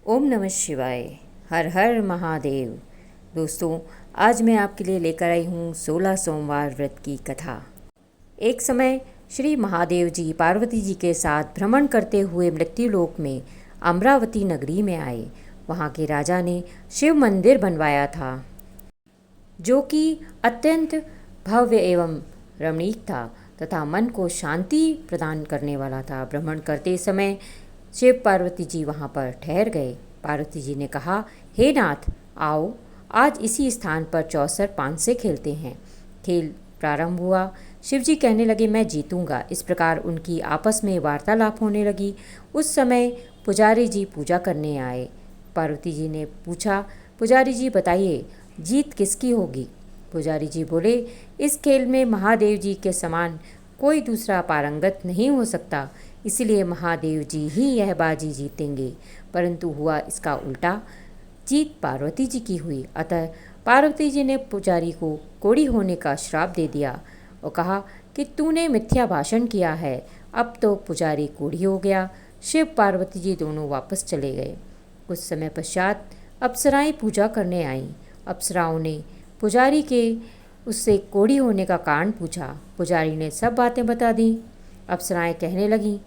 ओम नमः शिवाय। हर हर महादेव। दोस्तों, आज मैं आपके लिए लेकर आई हूँ 16 सोमवार व्रत की कथा। एक समय श्री महादेव जी पार्वती जी के साथ भ्रमण करते हुए मृत्युलोक में अमरावती नगरी में आए। वहाँ के राजा ने शिव मंदिर बनवाया था, जो कि अत्यंत भव्य एवं रमणीक था तथा मन को शांति प्रदान करने वाला था। भ्रमण करते समय शिव पार्वती जी वहाँ पर ठहर गए। पार्वती जी ने कहा, हे नाथ, आओ आज इसी स्थान पर चौसर पान से खेलते हैं। खेल प्रारंभ हुआ। शिव जी कहने लगे, मैं जीतूंगा। इस प्रकार उनकी आपस में वार्तालाप होने लगी। उस समय पुजारी जी पूजा करने आए। पार्वती जी ने पूछा, पुजारी जी बताइए, जीत किसकी होगी? पुजारी जी बोले, इस खेल में महादेव जी के समान कोई दूसरा पारंगत नहीं हो सकता, इसलिए महादेव जी ही यह बाजी जीतेंगे। परंतु हुआ इसका उल्टा, जीत पार्वती जी की हुई। अतः पार्वती जी ने पुजारी को कोढ़ी होने का श्राप दे दिया और कहा कि तूने मिथ्या भाषण किया है। अब तो पुजारी कोढ़ी हो गया। शिव पार्वती जी दोनों वापस चले गए। कुछ समय पश्चात अप्सराएं पूजा करने आईं। अप्सराओं ने पुजारी के उससे कोढ़ी होने का कारण पूछा। पुजारी ने सब बातें बता दी। अप्सराएं कहने लगीं,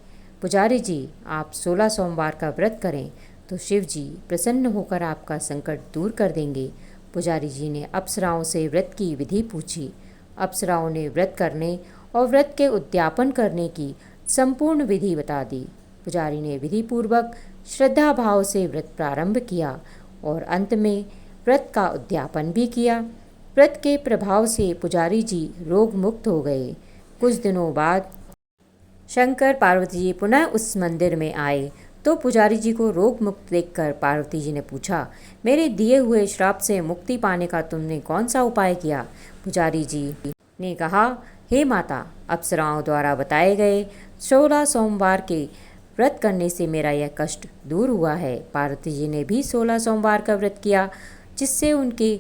पुजारी जी, आप 16 सोमवार का व्रत करें तो शिव जी प्रसन्न होकर आपका संकट दूर कर देंगे। पुजारी जी ने अप्सराओं से व्रत की विधि पूछी। अप्सराओं ने व्रत करने और व्रत के उद्यापन करने की संपूर्ण विधि बता दी। पुजारी ने विधिपूर्वक श्रद्धा भाव से व्रत प्रारंभ किया और अंत में व्रत का उद्यापन भी किया। व्रत के प्रभाव से पुजारी जी रोग मुक्त हो गए। कुछ दिनों बाद शंकर पार्वती जी पुनः उस मंदिर में आए तो पुजारी जी को रोग मुक्त देखकर पार्वती जी ने पूछा, मेरे दिए हुए श्राप से मुक्ति पाने का तुमने कौन सा उपाय किया? पुजारी जी ने कहा, हे माता, अप्सराओं द्वारा बताए गए 16 सोमवार के व्रत करने से मेरा यह कष्ट दूर हुआ है। पार्वती जी ने भी 16 सोमवार का व्रत किया, जिससे उनके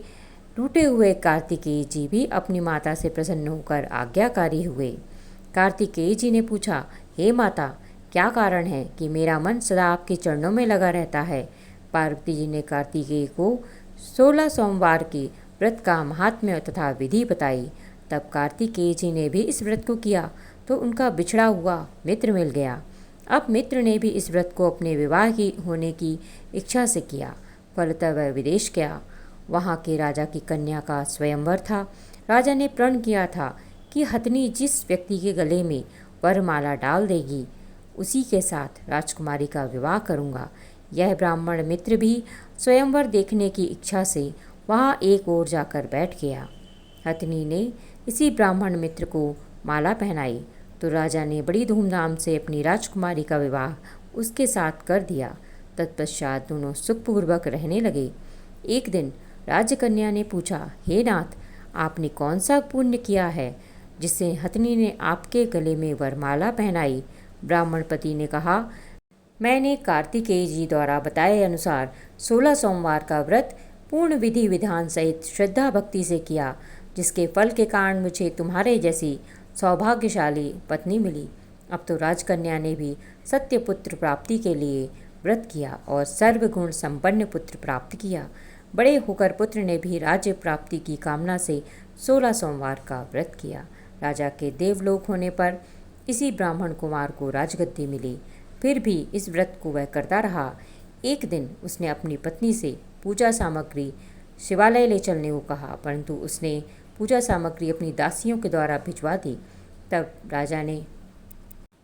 टूटे हुए कार्तिकेय जी भी अपनी माता से प्रसन्न होकर आज्ञाकारी हुए। कार्तिकेय जी ने पूछा, हे माता, क्या कारण है कि मेरा मन सदा आपके चरणों में लगा रहता है? पार्वती जी ने कार्तिकेय को 16 सोमवार के व्रत का महात्म्य तथा विधि बताई। तब कार्तिकेय जी ने भी इस व्रत को किया तो उनका बिछड़ा हुआ मित्र मिल गया। अब मित्र ने भी इस व्रत को अपने विवाह की होने की इच्छा से किया। फलतः वह विदेश गया। वहाँ के राजा की कन्या का स्वयंवर था। राजा ने प्रण किया था कि हथनी जिस व्यक्ति के गले में वरमाला डाल देगी, उसी के साथ राजकुमारी का विवाह करूँगा। यह ब्राह्मण मित्र भी स्वयंवर देखने की इच्छा से वहाँ एक ओर जाकर बैठ गया। हथनी ने इसी ब्राह्मण मित्र को माला पहनाई तो राजा ने बड़ी धूमधाम से अपनी राजकुमारी का विवाह उसके साथ कर दिया। तत्पश्चात दोनों सुखपूर्वक रहने लगे। एक दिन राजकन्या ने पूछा, हे नाथ, आपने कौन सा पुण्य किया है जिससे हथनी ने आपके गले में वरमाला पहनाई? ब्राह्मण पति ने कहा, मैंने कार्तिकेय जी द्वारा बताए अनुसार 16 सोमवार का व्रत पूर्ण विधि विधान सहित श्रद्धा भक्ति से किया, जिसके फल के कारण मुझे तुम्हारे जैसी सौभाग्यशाली पत्नी मिली। अब तो राजकन्या ने भी सत्य पुत्र प्राप्ति के लिए व्रत किया और सर्वगुण संपन्न पुत्र प्राप्त किया। बड़े होकर पुत्र ने भी राज्य प्राप्ति की कामना से 16 सोमवार का व्रत किया। राजा के देवलोक होने पर इसी ब्राह्मण कुमार को राजगद्दी मिली। फिर भी इस व्रत को वह करता रहा। एक दिन उसने अपनी पत्नी से पूजा सामग्री शिवालय ले चलने को कहा, परंतु उसने पूजा सामग्री अपनी दासियों के द्वारा भिजवा दी। तब राजा ने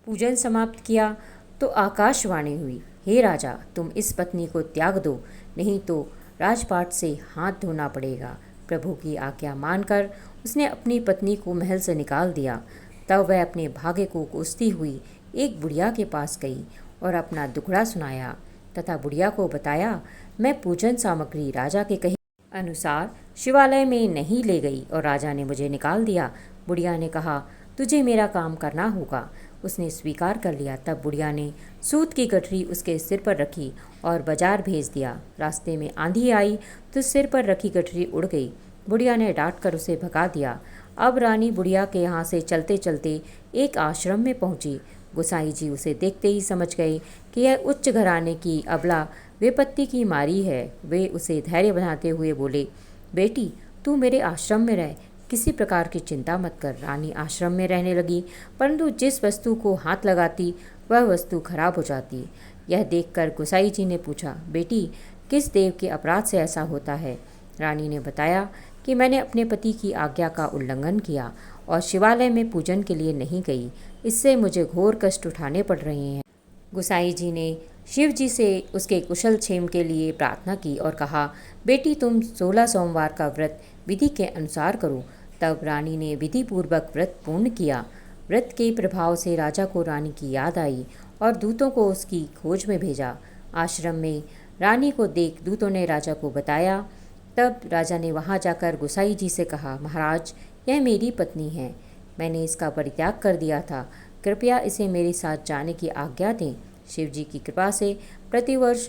पूजन समाप्त किया तो आकाशवाणी हुई, हे राजा, तुम इस पत्नी को त्याग दो, नहीं तो राजपाट से हाथ धोना पड़ेगा। प्रभु की आज्ञा मानकर उसने अपनी पत्नी को महल से निकाल दिया। तब वह अपने भाग्य को कोसती हुई एक बुढ़िया के पास गई और अपना दुखड़ा सुनाया तथा बुढ़िया को बताया, मैं पूजन सामग्री राजा के कहे अनुसार शिवालय में नहीं ले गई और राजा ने मुझे निकाल दिया। बुढ़िया ने कहा, तुझे मेरा काम करना होगा। उसने स्वीकार कर लिया। तब बुढ़िया ने सूत की गठरी उसके सिर पर रखी और बाजार भेज दिया। रास्ते में आंधी आई तो सिर पर रखी गठरी उड़ गई। बुढ़िया ने डांट कर उसे भगा दिया। अब रानी बुढ़िया के यहाँ से चलते चलते एक आश्रम में पहुँची। गोसाई जी उसे देखते ही समझ गए कि यह उच्च घराने की अबला विपत्ति की मारी है। वे उसे धैर्य बनाते हुए बोले, बेटी तू मेरे आश्रम में रह, किसी प्रकार की चिंता मत कर। रानी आश्रम में रहने लगी, परंतु जिस वस्तु को हाथ लगाती वह वस्तु खराब हो जाती। यह देखकर गोसाई जी ने पूछा, बेटी किस देव के अपराध से ऐसा होता है? रानी ने बताया कि मैंने अपने पति की आज्ञा का उल्लंघन किया और शिवालय में पूजन के लिए नहीं गई, इससे मुझे घोर कष्ट उठाने पड़ रहे हैं। गोसाई जी ने शिव जी से उसके कुशल क्षेम के लिए प्रार्थना की और कहा, बेटी तुम 16 सोमवार का व्रत विधि के अनुसार करो। तब रानी ने विधि पूर्वक व्रत पूर्ण किया। व्रत के प्रभाव से राजा को रानी की याद आई और दूतों को उसकी खोज में भेजा। आश्रम में रानी को देख दूतों ने राजा को बताया। तब राजा ने वहां जाकर गोसाई जी से कहा, महाराज यह मेरी पत्नी है, मैंने इसका परित्याग कर दिया था, कृपया इसे मेरे साथ जाने की आज्ञा दें। शिव जी की कृपा से प्रतिवर्ष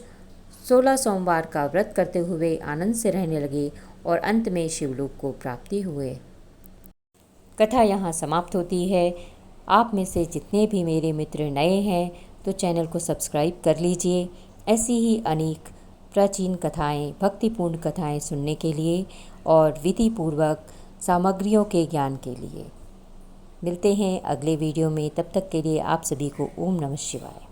16 सोमवार का व्रत करते हुए आनंद से रहने लगे और अंत में शिवलोक को प्राप्ति हुए। कथा यहाँ समाप्त होती है। आप में से जितने भी मेरे मित्र नए हैं तो चैनल को सब्सक्राइब कर लीजिए। ऐसी ही अनेक प्राचीन कथाएं, भक्तिपूर्ण कथाएं सुनने के लिए और विधि पूर्वक सामग्रियों के ज्ञान के लिए। मिलते हैं अगले वीडियो में, तब तक के लिए आप सभी को ओम नमः शिवाय।